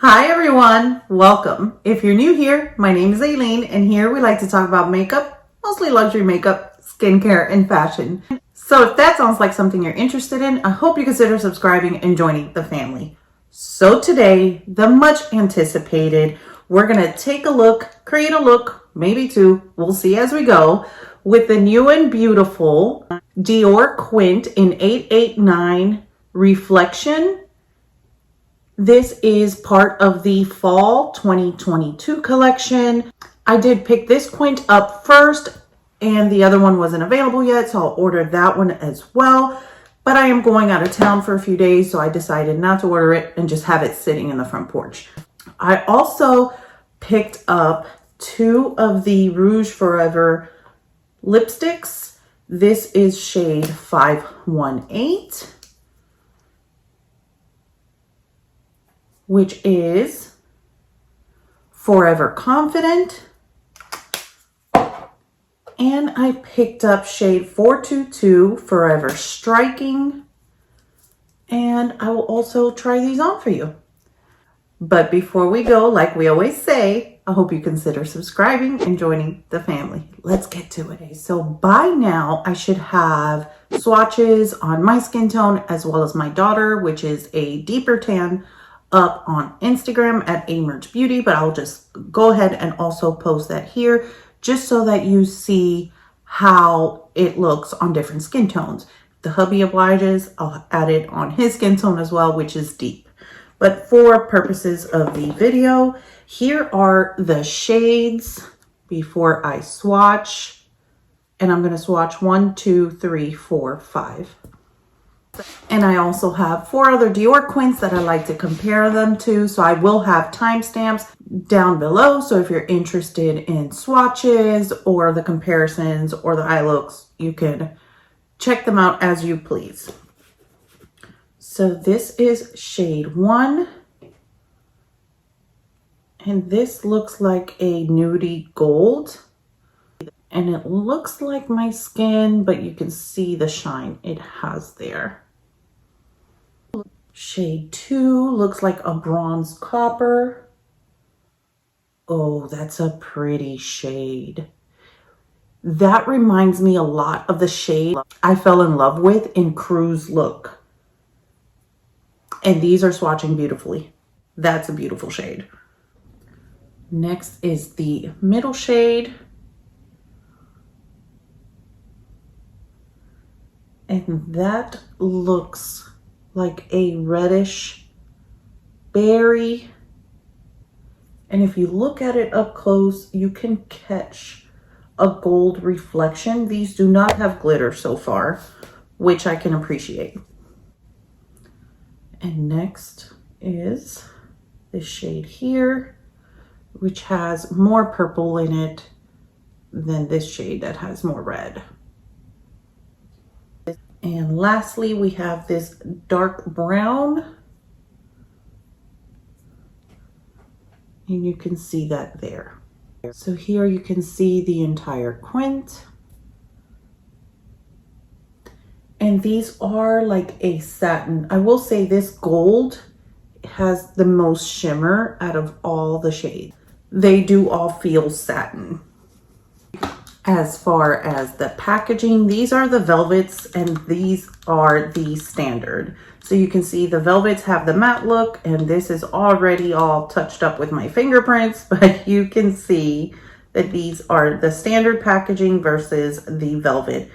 Hi everyone, welcome. If you're new here, my name is Aileen and here we like to talk about makeup, mostly luxury makeup, skincare, and fashion. So if that sounds like something you're interested in, I hope you consider subscribing and joining the family. So today, the much anticipated, we're gonna take a look, create a look, maybe two, we'll see as we go, with the new and beautiful Dior Quint in 889 Reflection. This is part of the fall 2022 collection. I did pick this Quint up first and the other one wasn't available yet, so I'll order that one as well. But I am going out of town for a few days, so I decided not to order it and just have it sitting in the front porch. I also picked up two of the Rouge Forever lipsticks. This is shade 518. Which is Forever Confident. And I picked up shade 422, Forever Striking. And I will also try these on for you. But before we go, like we always say, I hope you consider subscribing and joining the family. Let's get to it. So by now, I should have swatches on my skin tone as well as my daughter, which is a deeper tan, up on Instagram at Amerge Beauty, but I'll just go ahead and also post that here just so that you see how it looks on different skin tones. The hubby obliges, I'll add it on his skin tone as well, which is deep. But for purposes of the video, here are the shades before I swatch. And I'm going to swatch 1, 2, 3, 4, 5. And I also have 4 other Dior Quints that I like to compare them to. So I will have timestamps down below. So if you're interested in swatches or the comparisons or the eye looks, you can check them out as you please. So this is shade 1. And this looks like a nudie gold. And it looks like my skin, but you can see the shine it has there. Shade 2 looks like a bronze copper. Oh, that's a pretty shade. That reminds me a lot of the shade I fell in love with in Cruise Look. And these are swatching beautifully. That's a beautiful shade. Next is the middle shade. And that looks like a reddish berry. And if you look at it up close, you can catch a gold reflection. These do not have glitter so far, which I can appreciate. And next is this shade here, which has more purple in it than this shade that has more red. And lastly, we have this dark brown. And you can see that there. So here you can see the entire Quint. And these are like a satin. I will say this gold has the most shimmer out of all the shades. They do all feel satin. As far as the packaging, these are the velvets and these are the standard. So you can see the velvets have the matte look and this is already all touched up with my fingerprints, but you can see that these are the standard packaging versus the velvet.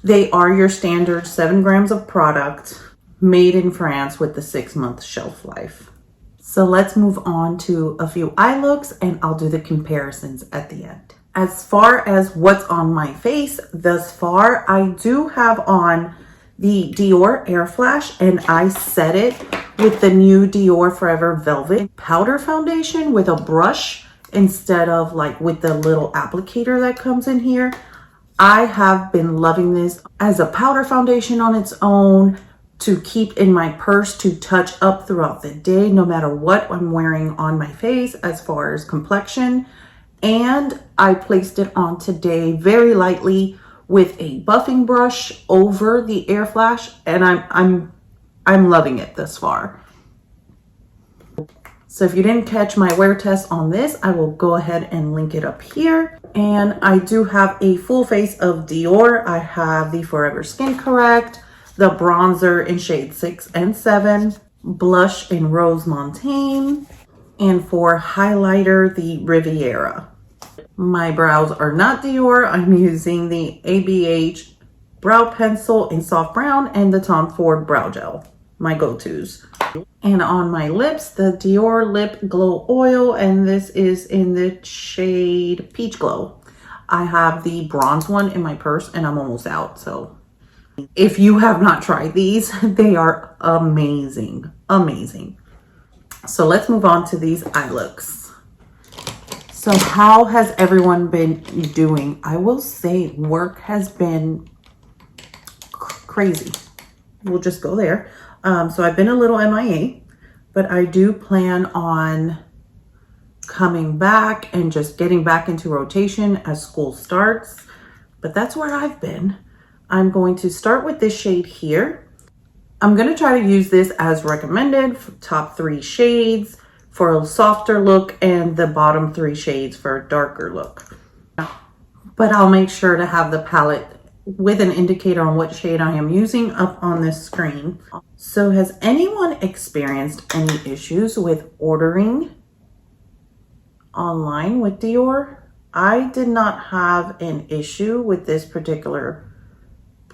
They are your standard 7 grams of product made in France with the 6-month shelf life. So let's move on to a few eye looks and I'll do the comparisons at the end. As far as what's on my face thus far, I do have on the Dior Air Flash and I set it with the new Dior Forever Velvet Powder Foundation with a brush instead of like with the little applicator that comes in here. I have been loving this as a powder foundation on its own to keep in my purse to touch up throughout the day, no matter what I'm wearing on my face as far as complexion. And I placed it on today very lightly with a buffing brush over the Air Flash, and I'm loving it thus far. So if you didn't catch my wear test on this, I will go ahead and link it up here. And I do have a full face of Dior. I have the Forever Skin Correct, the bronzer in shade 6 and 7, blush in Rose Montaigne, and for highlighter, the Riviera. My brows are not Dior. I'm using the ABH brow pencil in soft brown and the Tom Ford brow gel, my go-tos. And on my lips, the Dior Lip Glow Oil, and this is in the shade Peach Glow. I have the bronze one in my purse and I'm almost out. So if you have not tried these, they are amazing, amazing. So let's move on to these eye looks. So how has everyone been doing? I will say work has been crazy. We'll just go there. So I've been a little MIA, but I do plan on coming back and just getting back into rotation as school starts. But that's where I've been. I'm going to start with this shade here. I'm going to try to use this as recommended for top 3 shades for a softer look and the bottom 3 shades for a darker look. But I'll make sure to have the palette with an indicator on what shade I am using up on this screen. So has anyone experienced any issues with ordering online with Dior? I did not have an issue with this particular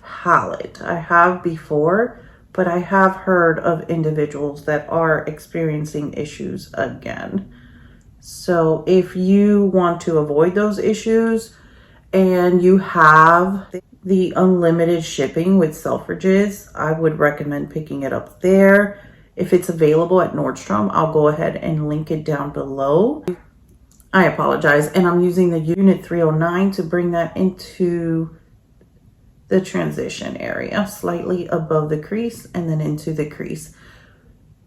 palette. I have before, but I have heard of individuals that are experiencing issues again. So if you want to avoid those issues and you have the unlimited shipping with Selfridges, I would recommend picking it up there. If it's available at Nordstrom, I'll go ahead and link it down below. I apologize. And I'm using the unit 309 to bring that into the transition area, slightly above the crease and then into the crease.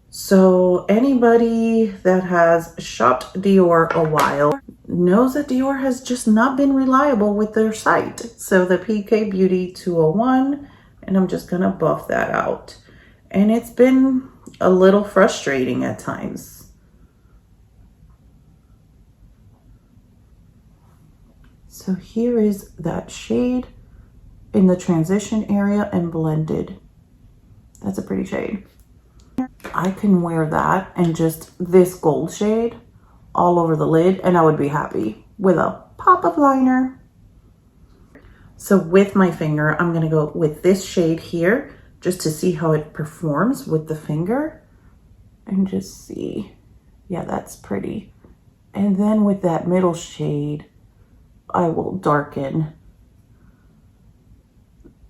So anybody that has shopped Dior a while knows that Dior has just not been reliable with their site. So the PK Beauty 201, and I'm just gonna buff that out. And it's been a little frustrating at times. So here is that shade in the transition area and blended. That's a pretty shade. I can wear that and just this gold shade all over the lid and I would be happy with a pop of liner. So with my finger, I'm gonna go with this shade here just to see how it performs with the finger and just see. Yeah, that's pretty. And then with that middle shade, I will darken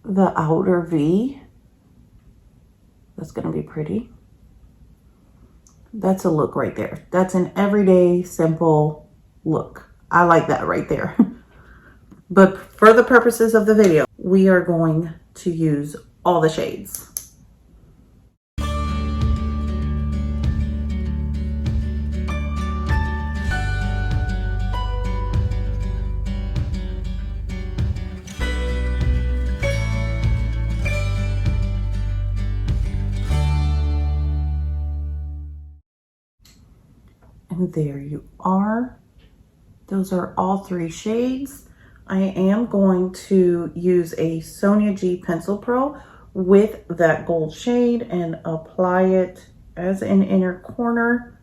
the outer V. That's gonna be pretty. That's a look right there. That's an everyday simple look. I like that right there. But for the purposes of the video, we are going to use all the shades. And there you are. Those are all 3 shades. I am going to use a Sonia G Pencil Pro with that gold shade and apply it as an inner corner.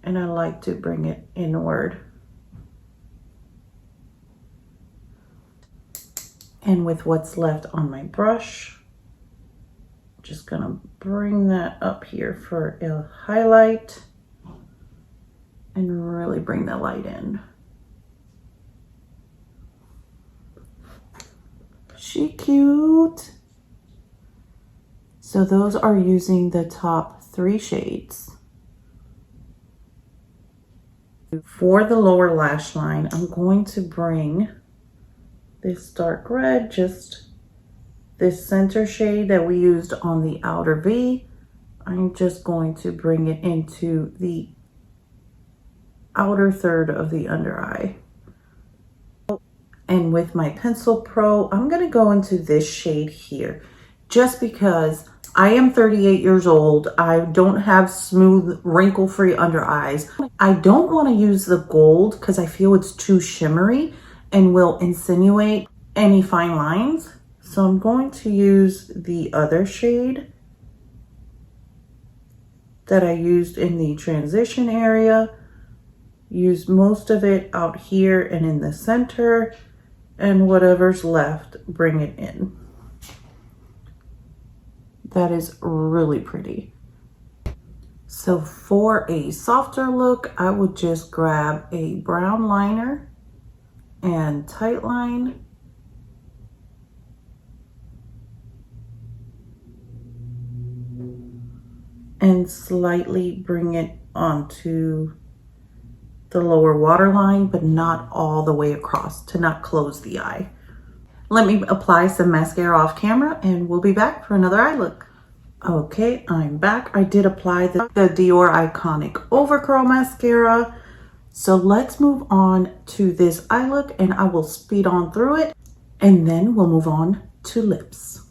And I like to bring it inward. And with what's left on my brush, just gonna bring that up here for a highlight. And really bring the light in. She cute. So those are using the top 3 shades. For the lower lash line, I'm going to bring this dark red, just this center shade that we used on the outer V. I'm just going to bring it into the outer third of the under eye. And with my Pencil Pro, I'm gonna go into this shade here just because I am 38 years old. I don't have smooth, wrinkle-free under eyes. I don't want to use the gold because I feel it's too shimmery and will insinuate any fine lines. So I'm going to use the other shade that I used in the transition area. Use most of it out here and in the center, and whatever's left, bring it in. That is really pretty. So for a softer look, I would just grab a brown liner and tight line. And slightly bring it onto the lower waterline, but not all the way across to not close the eye. Let me apply some mascara off camera and we'll be back for another eye look. Okay, I'm back. I did apply the Dior Iconic Overcurl Mascara. So let's move on to this eye look and I will speed on through it and then we'll move on to lips.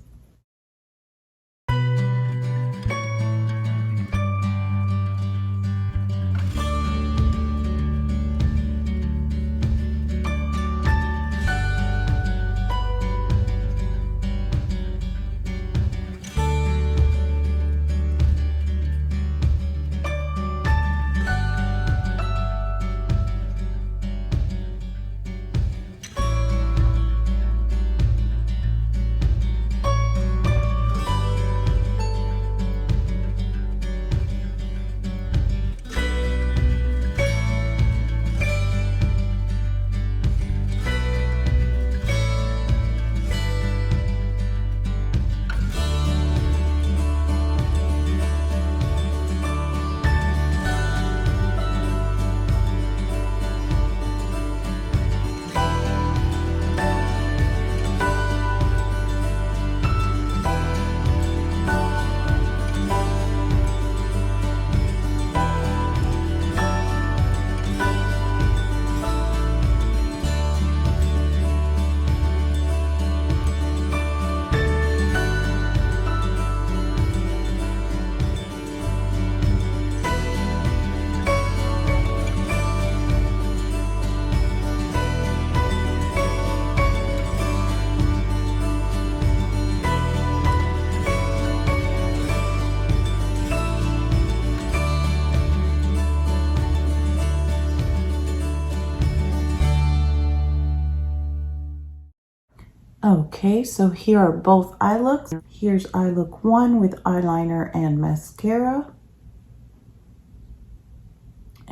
Okay, so here are both eye looks. Here's eye look 1 with eyeliner and mascara.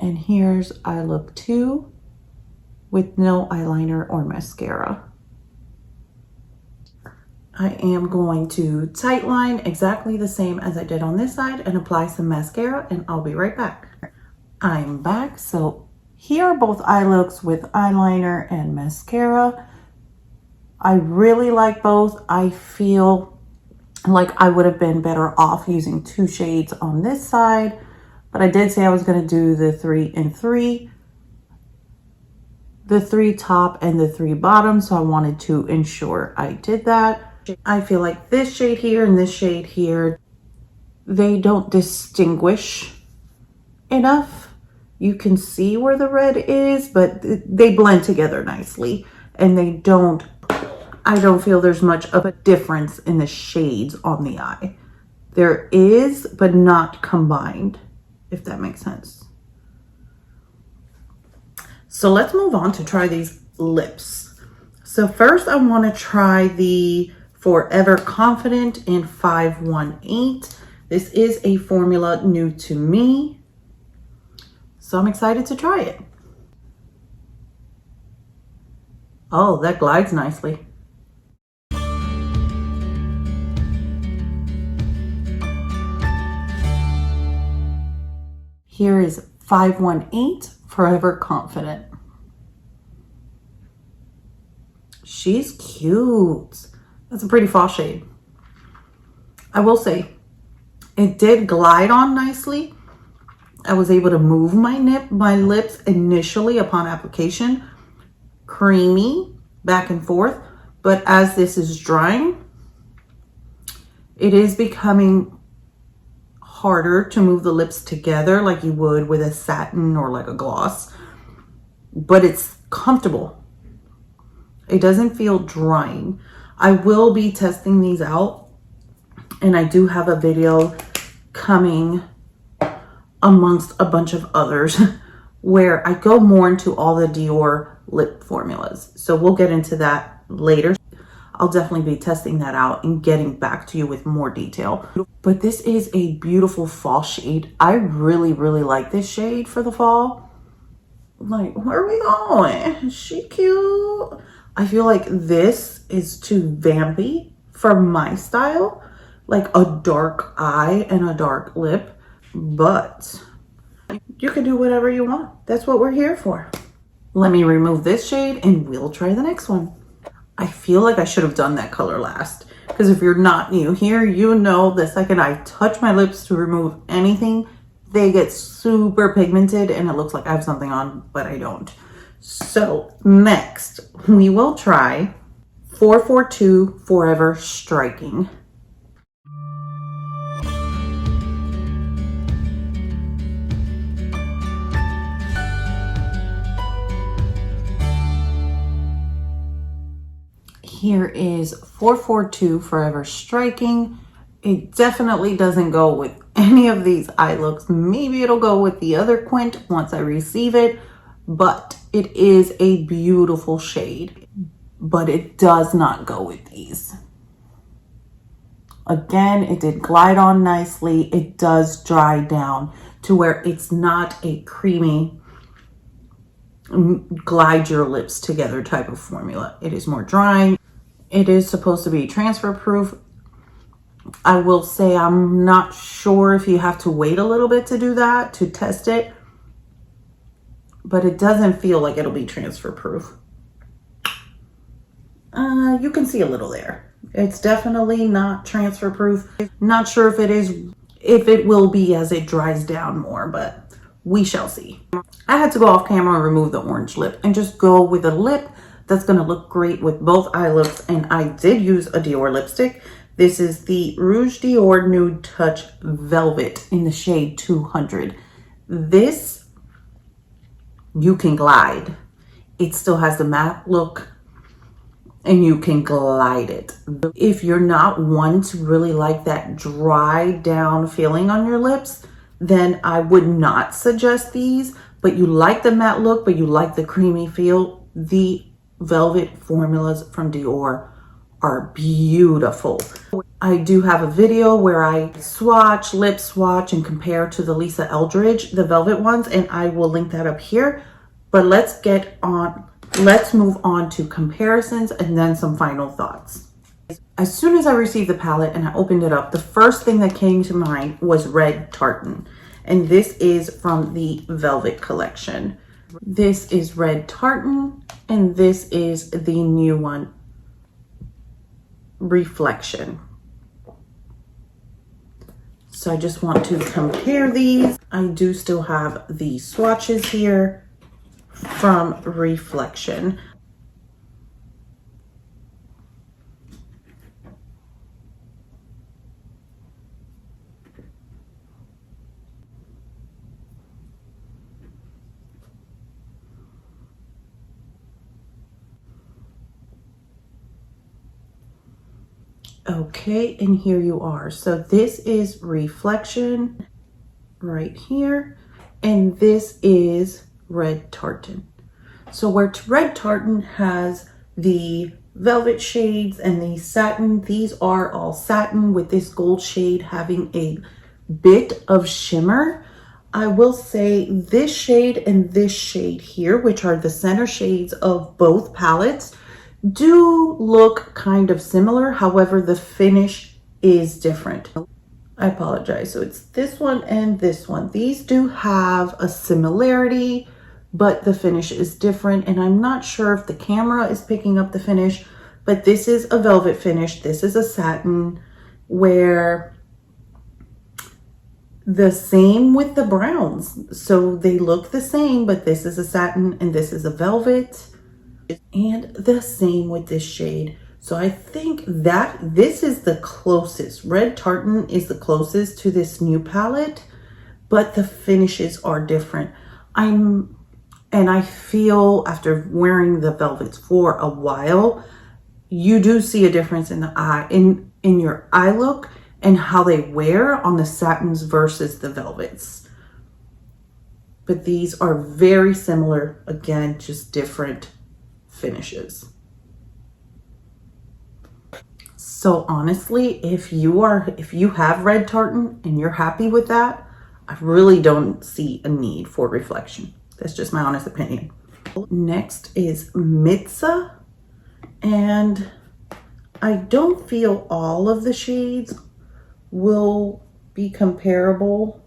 And here's eye look 2 with no eyeliner or mascara. I am going to tight line exactly the same as I did on this side and apply some mascara and I'll be right back. I'm back. So here are both eye looks with eyeliner and mascara. I really like both. I feel like I would have been better off using 2 shades on this side, but I did say I was going to do the 3 and 3, the 3 top and the 3 bottom, so I wanted to ensure I did that. I feel like this shade here and this shade here, they don't distinguish enough. You can see where the red is, but they blend together nicely and they don't, I don't feel there's much of a difference in the shades on the eye. There is, but not combined, if that makes sense. So let's move on to try these lips. So first I want to try the Forever Confident in 518. This is a formula new to me, so I'm excited to try it. Oh, that glides nicely. Here is 518 Forever Confident. She's cute. That's a pretty fall shade. I will say, it did glide on nicely. I was able to move my lips initially upon application. Creamy, back and forth. But as this is drying, It is becoming harder to move the lips together like you would with a satin or like a gloss, but it's comfortable. It doesn't feel drying. I will be testing these out, and I do have a video coming amongst a bunch of others where I go more into all the Dior lip formulas. So we'll get into that later. I'll definitely be testing that out and getting back to you with more detail. But this is a beautiful fall shade. I really, really like this shade for the fall. Like, where are we going? Is she cute? I feel like this is too vampy for my style. Like a dark eye and a dark lip. But you can do whatever you want. That's what we're here for. Let me remove this shade and we'll try the next one. I feel like I should have done that color last, because if you're not new here, you know the second I touch my lips to remove anything, they get super pigmented and it looks like I have something on, but I don't. So next, we will try 442 Forever Striking. Here is 442 Forever Striking. It definitely doesn't go with any of these eye looks. Maybe it'll go with the other Quint once I receive it, but it is a beautiful shade, but it does not go with these. Again, it did glide on nicely. It does dry down to where it's not a creamy glide your lips together type of formula. It is more drying. It is supposed to be transfer proof. I will say I'm not sure if you have to wait a little bit to do that, to test it, but it doesn't feel like it'll be transfer proof. You can see a little there. It's definitely not transfer proof. Not sure if it will be as it dries down more, but we shall see. I had to go off camera and remove the orange lip and just go with a lip that's going to look great with both eye looks. And I did use a Dior lipstick. This is the Rouge Dior Nude Touch Velvet in the shade 200. This, you can glide. It still has the matte look and you can glide it. If you're not one to really like that dry down feeling on your lips, then I would not suggest these. But you like the matte look, but you like the creamy feel, the velvet formulas from Dior are beautiful. I do have a video where I lip swatch and compare to the Lisa Eldridge, the velvet ones, and I will link that up here. But let's move on to comparisons and then some final thoughts. As soon as I received the palette and I opened it up, the first thing that came to mind was Red Tartan. And this is from the Velvet collection. This is Red Tartan, and this is the new one, Reflection. So I just want to compare these. I do still have the swatches here from Reflection. Okay, and here you are. So this is Reflection right here, and this is Red Tartan. So where Red Tartan has the velvet shades and the satin, these are all satin with this gold shade having a bit of shimmer. I will say this shade and this shade here, which are the center shades of both palettes, do look kind of similar. However, the finish is different. I apologize. So it's this one and this one. These do have a similarity, but the finish is different. And I'm not sure if the camera is picking up the finish, but this is a velvet finish. This is a satin, where the same with the browns. So they look the same, but this is a satin and this is a velvet. And the same with this shade. So I think that this is the closest. Red tartan is the closest to this new palette, but the finishes are different. And I feel after wearing the velvets for a while, you do see a difference in the eye, in your eye look and how they wear on the satins versus the velvets. But these are very similar, again, just different finishes. So honestly, if you have red tartan and you're happy with that, I really don't see a need for Reflexion. That's just my honest opinion. Next is Mitza, and I don't feel all of the shades will be comparable.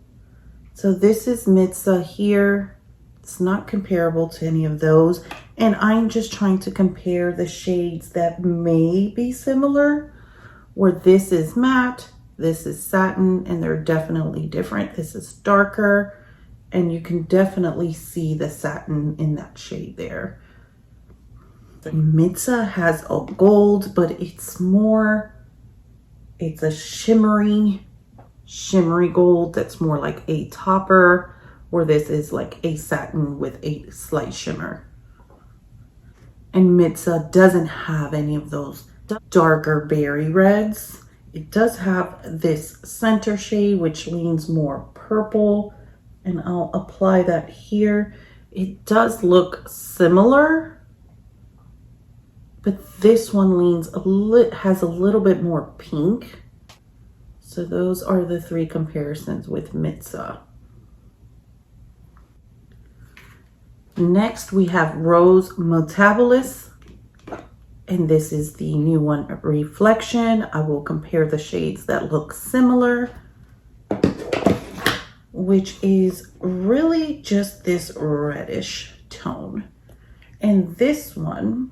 So this is Mitza here. It's not comparable to any of those. And I'm just trying to compare the shades that may be similar, where this is matte, this is satin, and they're definitely different. This is darker, and you can definitely see the satin in that shade there. Mitza has a gold, but it's a shimmery gold that's more like a topper, where this is like a satin with a slight shimmer. And Mitza doesn't have any of those darker berry reds. It does have this center shade, which leans more purple, and I'll apply that here. It does look similar, but this one has a little bit more pink. So those are the three comparisons with Mitza. Next, we have Rose Metabolist, and this is the new one, Reflexion. I will compare the shades that look similar, which is really just this reddish tone. And this one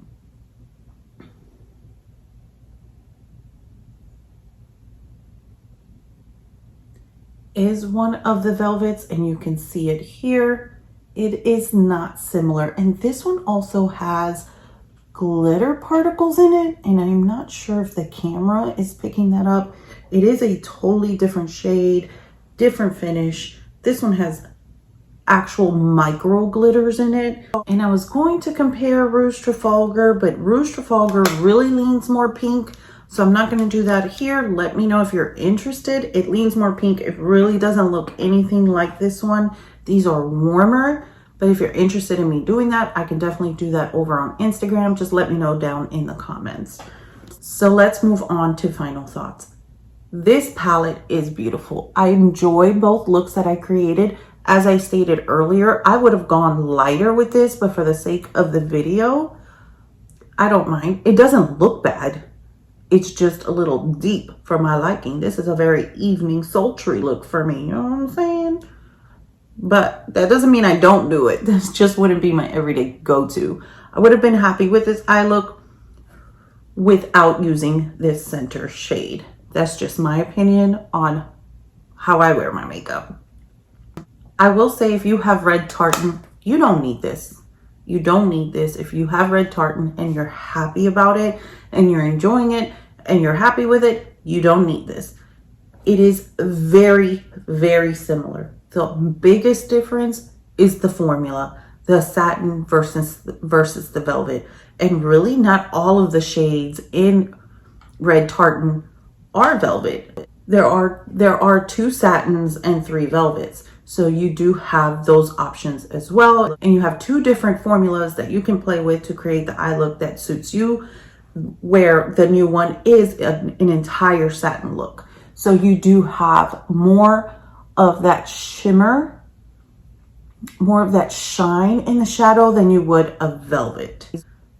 is one of the velvets, and you can see it here. It is not similar. And this one also has glitter particles in it, and I'm not sure if the camera is picking that up. It is a totally different shade, different finish. This one has actual micro glitters in it. And I was going to compare Rouge Trafalgar, but Rouge Trafalgar really leans more pink, so I'm not going to do that here. Let me know if you're interested. It leans more pink. It really doesn't look anything like this one. These are warmer. But if you're interested in me doing that, I can definitely do that over on Instagram. Just let me know down in the comments. So let's move on to final thoughts. This palette is beautiful. I enjoy both looks that I created. As I stated earlier, I would have gone lighter with this, but for the sake of the video, I don't mind. It doesn't look bad. It's just a little deep for my liking. This is a very evening sultry look for me. You know what I'm saying? But that doesn't mean I don't do it. This just wouldn't be my everyday go-to. I would have been happy with this eye look without using this center shade. That's just my opinion on how I wear my makeup. I will say, if you have red tartan, you don't need this. You don't need this. If you have red tartan and you're happy about it and you're enjoying it and you're happy with it, you don't need this. It is very, very similar. The biggest difference is the formula, the satin versus the velvet. And really not all of the shades in red tartan are velvet. There are 2 satins and 3 velvets. So you do have those options as well. And you have 2 different formulas that you can play with to create the eye look that suits you, where the new one is an entire satin look. So you do have more of that shimmer, more of that shine in the shadow than you would a velvet.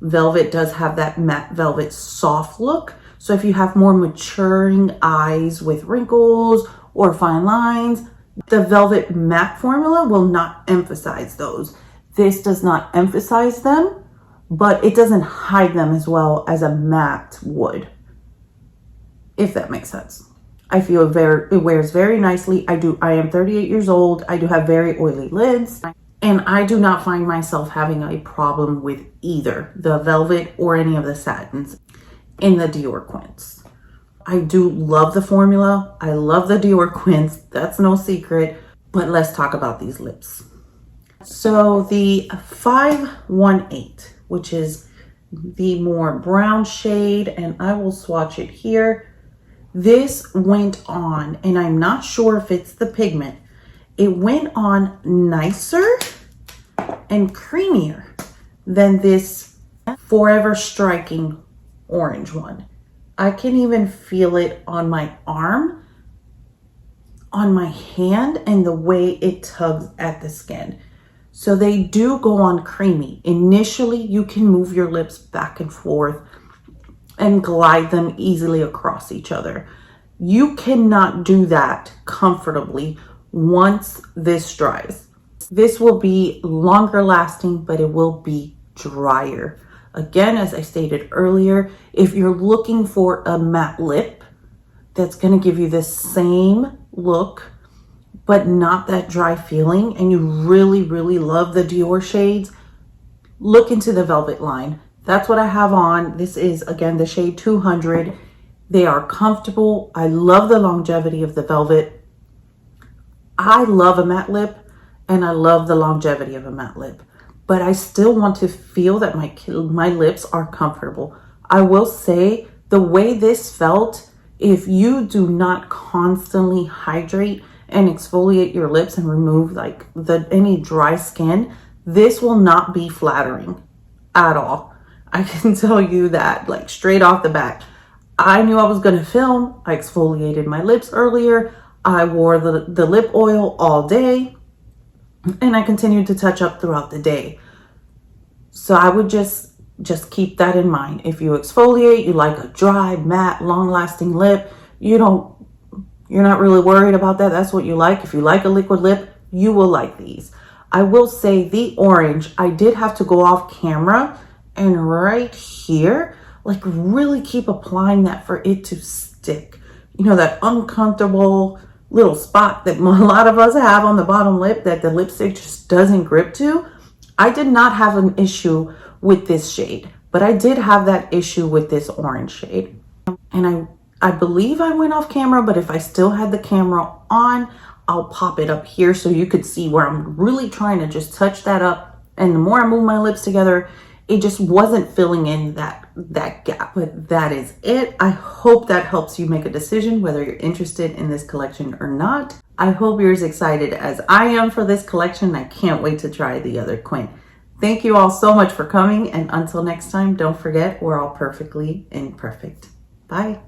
Velvet does have that matte velvet soft look. So if you have more maturing eyes with wrinkles or fine lines, the velvet matte formula will not emphasize those. This does not emphasize them, but it doesn't hide them as well as a matte would, if that makes sense. I feel it wears very nicely. I am 38 years old. I do have very oily lids, and I do not find myself having a problem with either the velvet or any of the satins. in the Dior Quints. I do love the formula. I love the Dior Quints. That's no secret. But let's talk about these lips. So the 518, which is the more brown shade, and I will swatch it here. This went on, and I'm not sure if it's the pigment. It went on nicer and creamier than this Forever Striking orange one. I can even feel it on my arm, on my hand, and the way it tugs at the skin. So they do go on creamy. Initially, you can move your lips back and forth and glide them easily across each other. You cannot do that comfortably once this dries. This will be longer lasting, but it will be drier. Again, as I stated earlier, if you're looking for a matte lip that's going to give you the same look, but not that dry feeling, and you really, really love the Dior shades, look into the Velvet line. That's what I have on. This is, again, the shade 200. They are comfortable. I love the longevity of the Velvet. I love a matte lip, and I love the longevity of a matte lip, but I still want to feel that my lips are comfortable. I will say the way this felt, if you do not constantly hydrate and exfoliate your lips and remove like any dry skin, this will not be flattering at all. I can tell you that, like, straight off the bat. I knew I was going to film. I exfoliated my lips earlier. I wore the lip oil all day, and I continued to touch up throughout the day. So I would just keep that in mind. If you exfoliate, you like a dry, matte, long-lasting lip, you're not really worried about that. That's what you like. If you like a liquid lip, you will like these. I will say the orange, I did have to go off camera and right here, like, really keep applying that for it to stick. You know, that uncomfortable little spot that a lot of us have on the bottom lip that the lipstick just doesn't grip to. I did not have an issue with this shade, but I did have that issue with this orange shade. And I believe I went off camera, but if I still had the camera on, I'll pop it up here so you could see where I'm really trying to just touch that up. And the more I move my lips together, it just wasn't filling in that gap. But that is it. I hope that helps you make a decision whether you're interested in this collection or not. I hope you're as excited as I am for this collection. I can't wait to try the other Quint. Thank you all so much for coming. And until next time, don't forget, we're all perfectly imperfect. Bye.